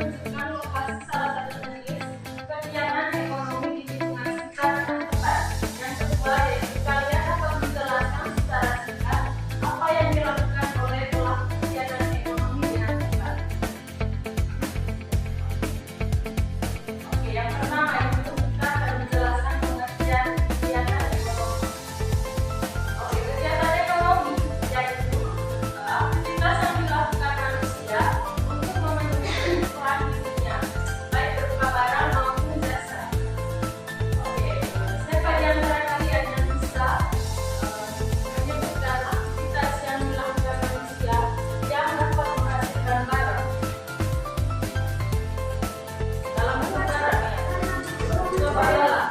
menunjukkan lokasi salah satu jenis kegiatan ekonomi di lingkungan sekitar dengan tepat. Yang kedua yaitu kalian dapat menjelaskan secara singkat apa yang dilakukan oleh pelaku kegiatan ekonomi dengan tepat. Oke, yang pertama itu kita akan menjelaskan pengertian kegiatan ekonomi. Oke, kegiatan ekonomi yaitu aktivitas yang dilakukan manusia untuk memenuhi kebutuhan hidupnya, baik berupa barang maupun jasa. Oke, siapa di antara kalian yang bisa menyebutkan aktivitas yang dilakukan manusia yang dapat menghasilkan barang? Dalam bentuk barang ya? Coba Yola.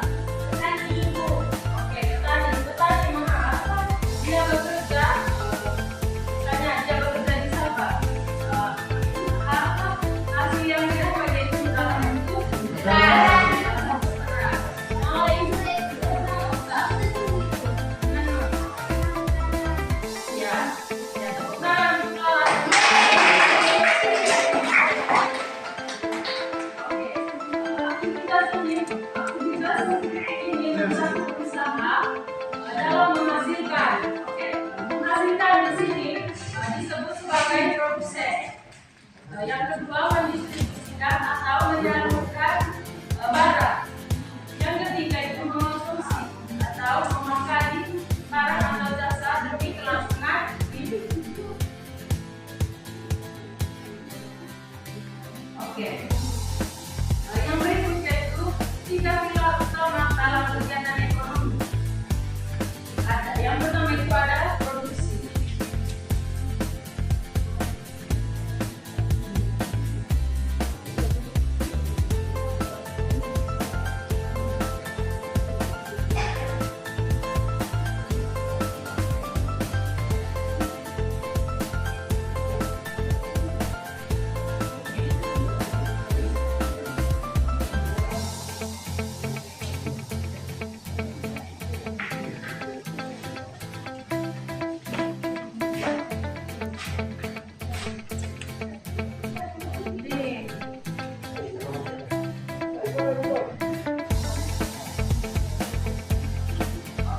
Oke, petani mengapa? Dia bekerja, misalnya dia bekerja di sawah. Hasil yang dia dapat itu dalam bentuk beras. Yang lain ya, tepuk tangan kelas. Oke, aktivitas ini satu usaha dalam menghasilkan. Oke, menghasilkan di sini disebut sebagai produsen. Yang kedua, mendistribusikan atau menyalurkan barang. Yang ketiga itu mengonsumsi atau memakai barang atau jasa demi kelangsungan hidup. Oke. Yang berikutnya itu 3 pilar utama dalam kegiatan ekonomi. Yang pertama itu adalah produksi.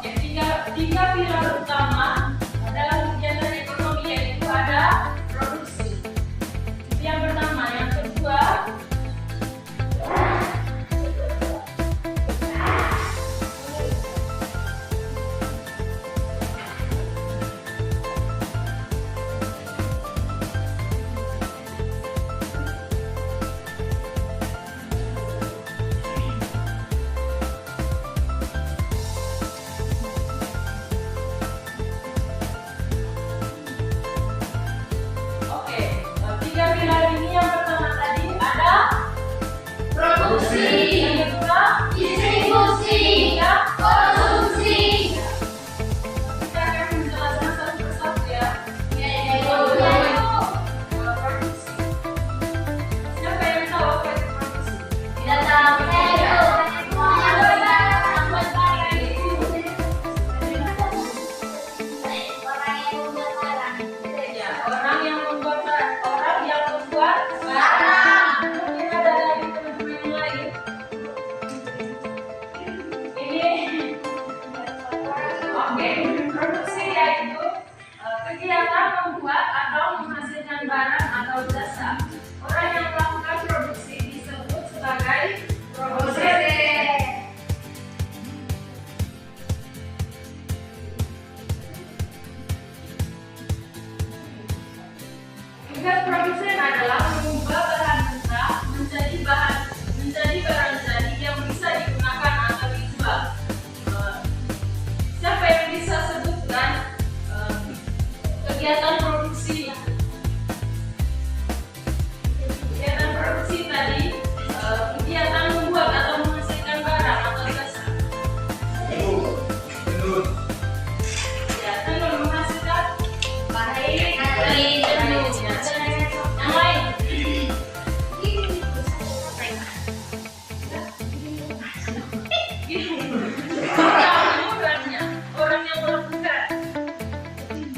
Oke, tiga pilar utama dalam kegiatan ekonomi yaitu ada produksi. Itu yang pertama. Yang kedua, oke, tiga pilar ini yang pertama tadi ada produksi, yang kedua distribusi, yang konsumsi. Kita akan menjelaskan satu persatu ya. Produksi. Siapa yang tahu apa itu produksi? Tidak tahu. Ya, orang yang membuat barang. Mungkin ada lagi teman-teman yang lain. Ini, oke, produksi yaitu kegiatan membuat atau menghasilkan barang atau jasa. Orang yang melakukan produksi disebut sebagai produsen. Tugas produsen adalah mengubah bahan mentah menjadi barang jadi yang bisa digunakan atau dijual. Siapa yang bisa sebutkan kegiatan produksi? Kegiatan produksi tadi kegiatan membuat atau menghasilkan barang atau jasa. Ya, tenun menghasilkan Baik. yang lain. Orang yang melakukan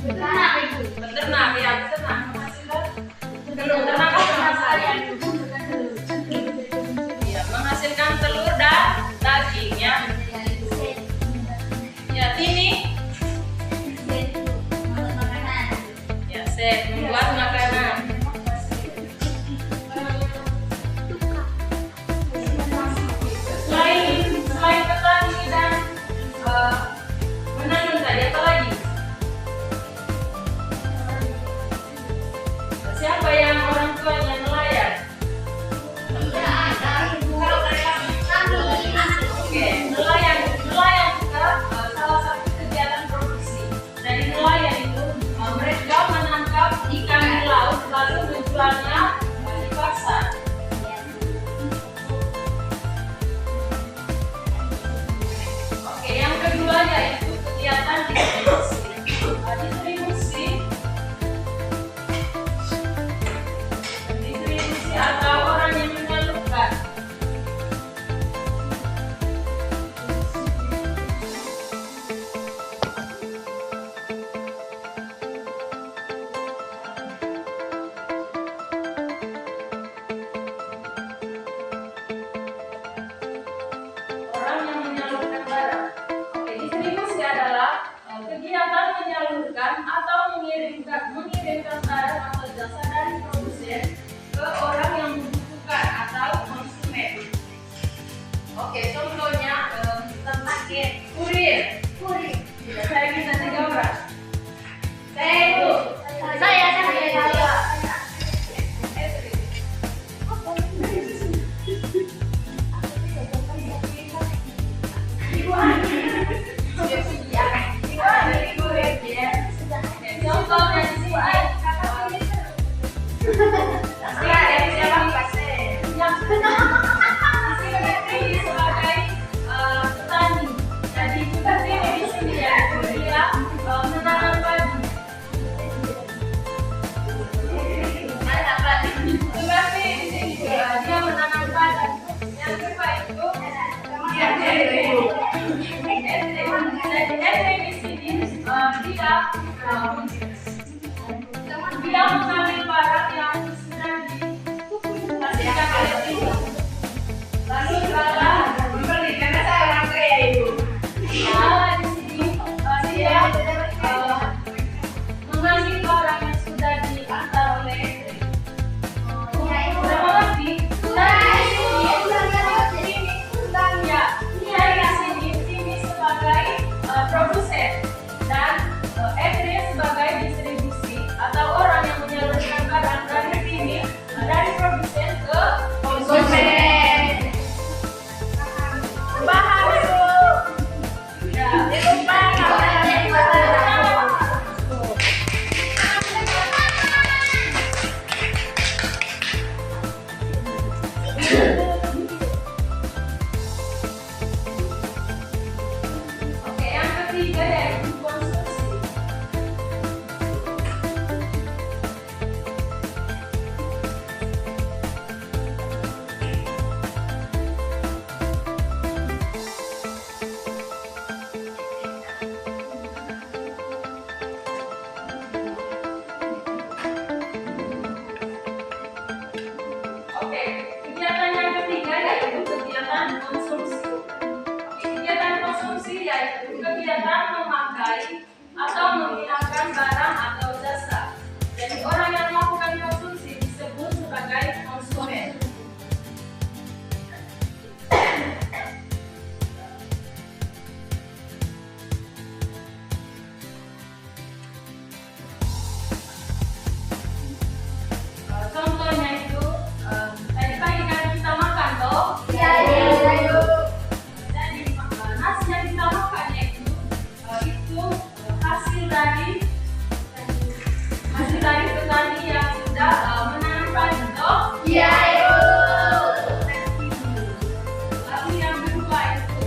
beternak ya, beternak menghasilkan beternak atau Puri. Saya bisa 3 orang. Saya itu. Saya. Contohnya di sini. Ini sebagai petani. Jadi petani di sini ya, dia menanam padi. Tetapi di sini dia menanam padi. Yang kedua itu dia di sini dia mengambil barang yang sudah dihasilkan oleh ibu. Lalu Karena saya orang kaya ibu. di sini dia mengambil barang yang sudah diantar oleh istri. Berapa lagi? Sini sebagai produsen dan Edri sebagai distribusi atau orang yang menyalurkan barang dari sini dari produsen ke konsumen. Paham itu? Ya, itu paham. Oke, yang ketiga yaitu konsumsi. Oke, kegiatan yang ketiga yaitu kegiatan konsumsi. Kegiatan konsumsi yaitu kegiatan memakai atau menggunakan barang atau jasa. Jadi orang yang melakukan konsumsi disebut sebagai konsumen. Contohnya itu tadi pagi kan kita makan toh. Jadi nasi yang kita makan itu hasil dari petani yang sudah menanam padi toh. Lalu yang kedua itu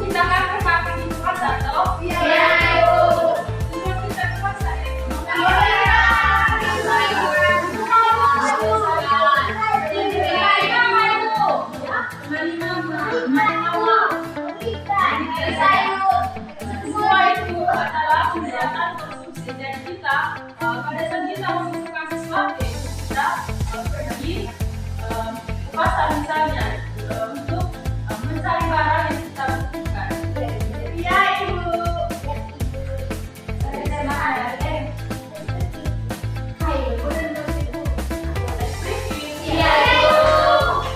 kita kan pernah pergi ke pasar toh. Sebelum kita ke pasar itu semua itu adalah kegiatan konsumsi dan kita pada saat kita membutuhkan sesuatu kita pergi ke pasar misalnya untuk mencari barang yang kita butuhkan.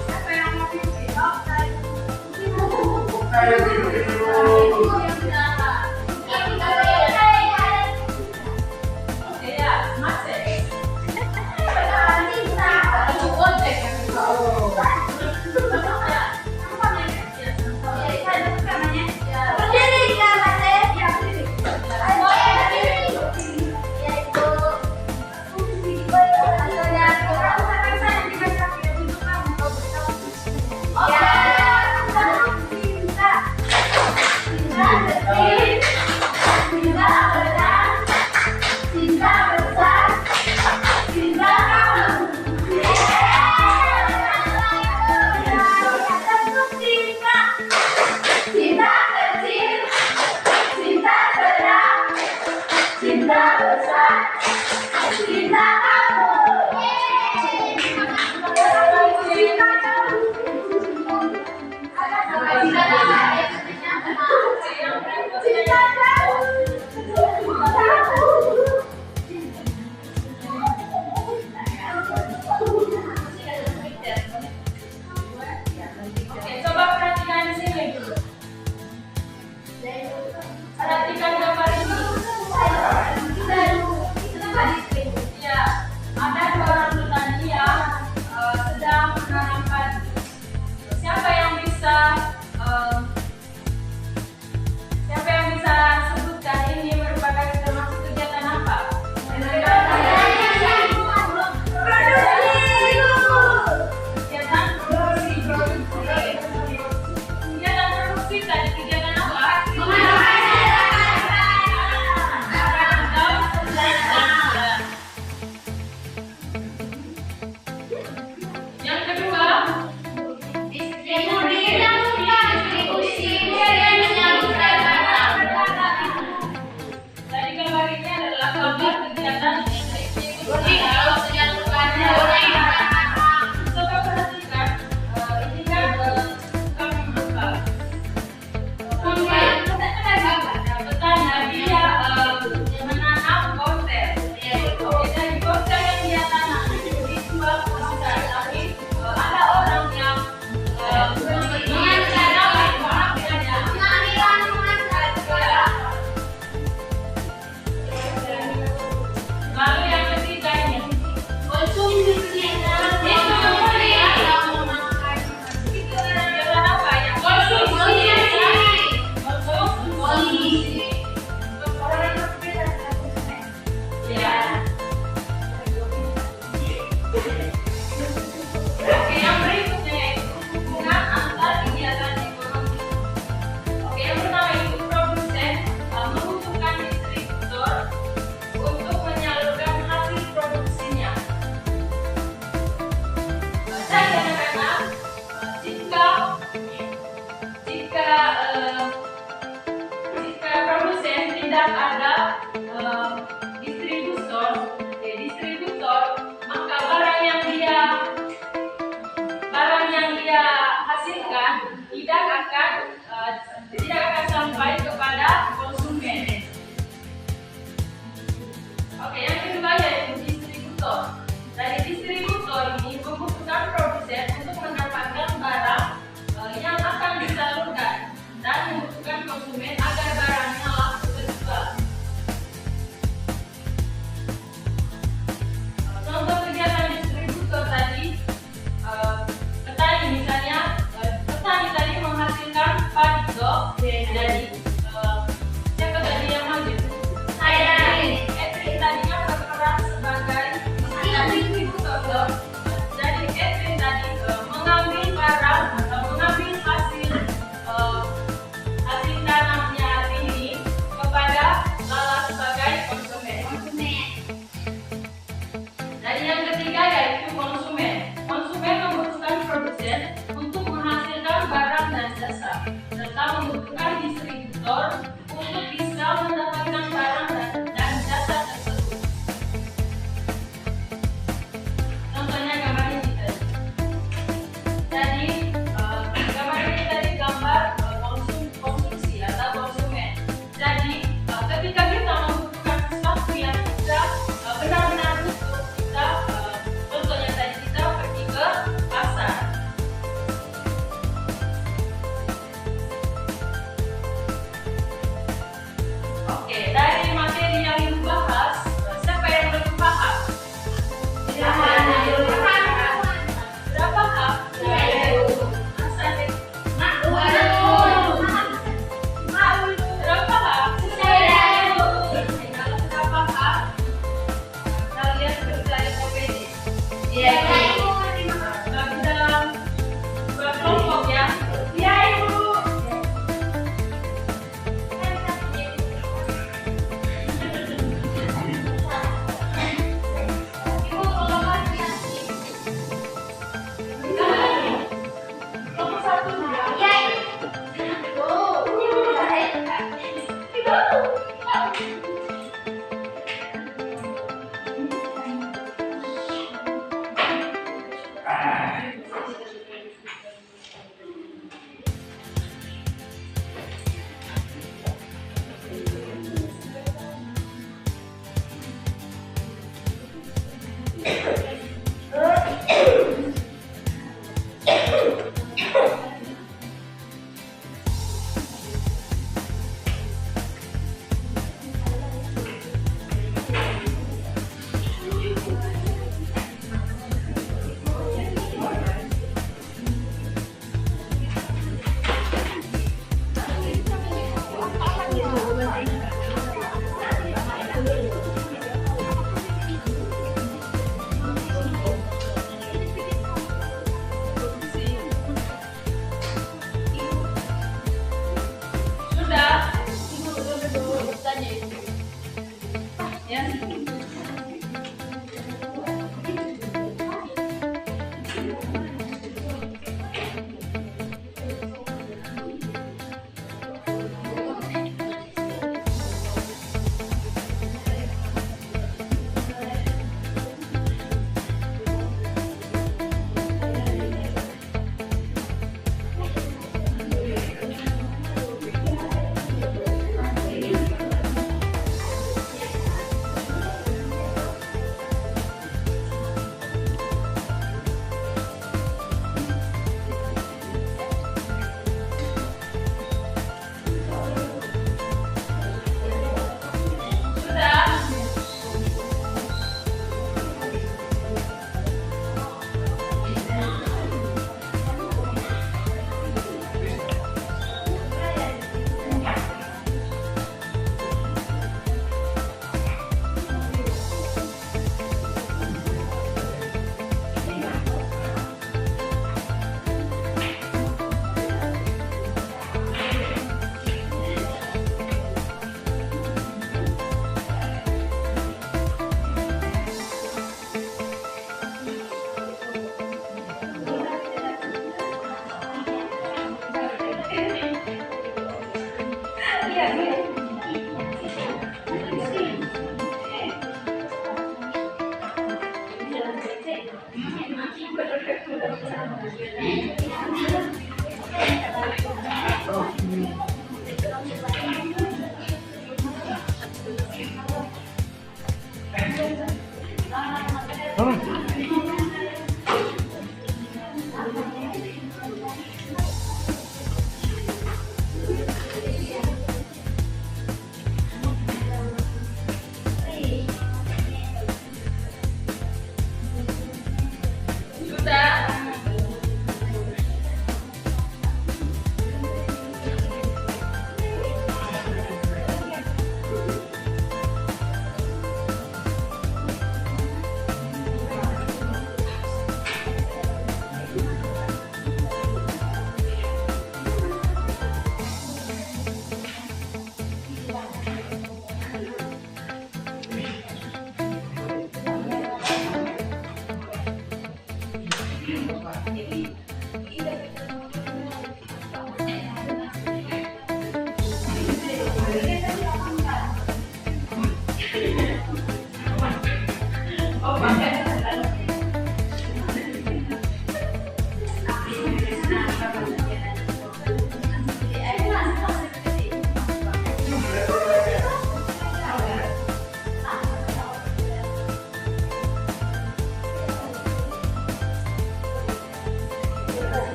Siapa yang mau pilih? Oke ya, masih. Oke, coba perhatikan di sini dulu. tidak ada distributor, maka barang yang dia hasilkan tidak akan sampai kepada konsumen. Oke, yang kedua yaitu distributor. Dari distributor ini membutuhkan produsen untuk mendapatkan barang yang akan disalurkan dan membutuhkan konsumen agar barangnya laku terjual. Contoh kegiatan distributor tadi, petani misalnya, petani tadi menghasilkan padi dok, jadi siapa tadi yang manggil? Saya. Edwin tadinya berperan sebagai distributor dok. Jadi Edwin tadi mengambil barang atau mengambil hasil tanamnya ini kepada Lala sebagai konsumen. Dan yang ketiga yaitu konsumen. Konsumen membutuhkan produsen untuk menghasilkan barang dan jasa, serta membutuhkan distributor untuk bisa mendapatkan barang dan jasa tersebut. Contohnya gambar ini tadi. Jadi gambar ini tadi gambar konsumsi atau konsumen. Jadi ketika kita membutuhkan sesuatu yang kita benar-benar butuh, kita contohnya tadi kita pergi ke pasar. Oke, dari materi yang ibu bahas, siapa yang belum paham? Sudah paham? Sudah paham? Kalau sudah paham, kalian berjalan ke PD. Bagi dalam dua kelompok ya. Iya ibu. Ibu kalau lagi kelompok satu ya.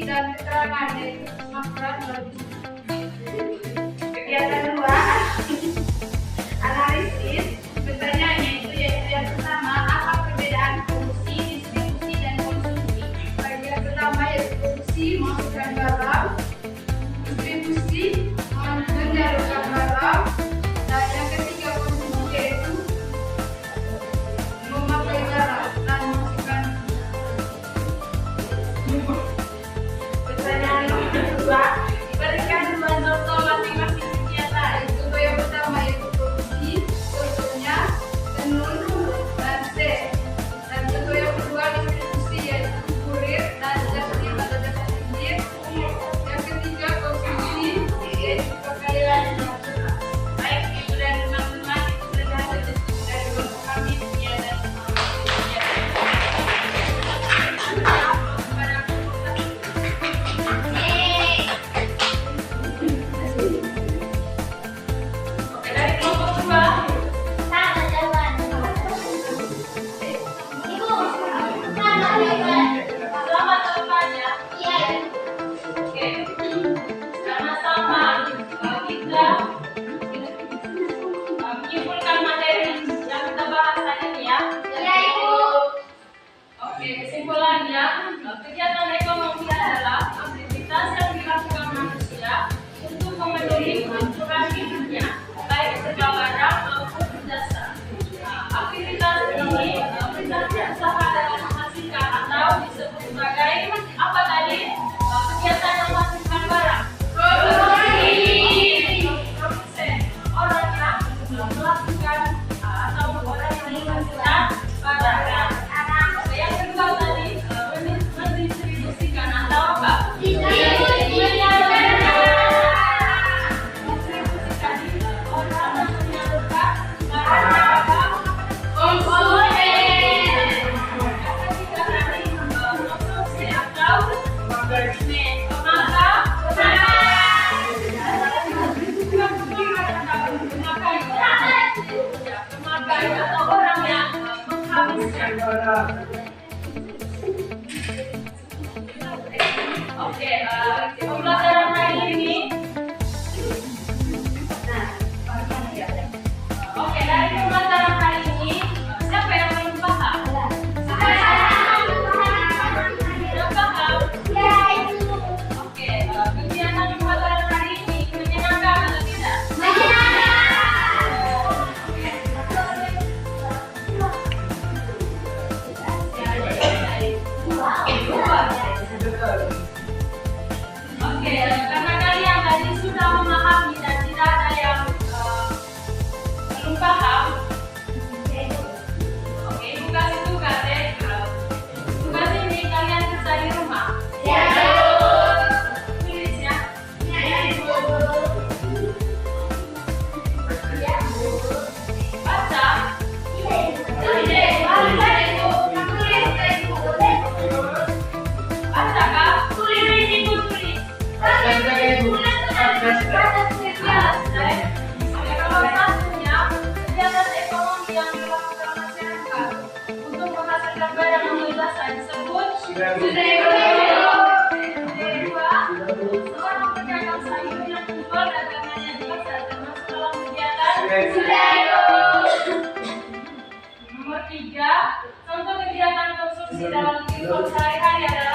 dan keterangan yaitu maklumat baru. Kegiatan 2 analisis bertanya yaitu yang pertama apa perbedaan produksi, distribusi dan konsumsi. Bagian pertama yaitu produksi memasukkan barang, distribusi menyalurkan barang, dan yang ketiga konsumsi yaitu memakai barang dan memasukkan. Pertanyaan nomor 2, berikan 2 contoh masing-masing kegiatan. Contoh yang pertama yaitu produksi, contohnya tenun dan set. Dan contoh yang kedua distribusi yaitu kurir dan jasa atau jasa pinjir. Yang ketiga konsumsi yaitu pakaian. Baik, itu dari teman-teman itu sudah hasil dari kelompok kami kegiatan. Oke, dari kelompok 2. Selamat bertanya. Oke, sama-sama kita menyimpulkan materi yang kita bahas hari ini ya. Oke, kesimpulannya kegiatan ekonomi adalah aktivitas yang dilakukan manusia untuk memenuhi kebutuhan hidupnya, baik berupa barang maupun jasa. Aktivitas ini usaha dalam menghasilkan atau disebut sebagai apa tadi? Kegiatan yang menghasilkan barang. Produsen, orang yang melakukan atau orang yang menghasilkan barang. Yang kedua tadi mendistribusikan atau apa? Distribusikan orang yang menyalurkan barang. Konsumen. Yang ketiga tadi konsumsi atau pemakai atau orang yang menghabiskan. Oke, pembelajaran hari ini. Oke, dari pembelajaran hari ini, siapa yang belum paham? Sudah paham? Oke, kegiatan pembelajaran hari ini menyenangkan atau tidak? Oke, karena kalian tadi sudah memahami dan tidak ada yang belum paham. Oke, ibu kasih tugas ya. Tugas ini kalian kerja di rumah. Tulis ya. Baca. Baca kak? Tulis ibu tulis. Kalau satunya kegiatan ekonomi yang dilakukan masyarakat untuk menghasilkan barang atau jasa disebut seorang pedagang sayur yang menjual dagangannya di pasar termasuk dalam kegiatan. Nomor 3, contoh kegiatan konsumsi dalam kehidupan sehari-hari adalah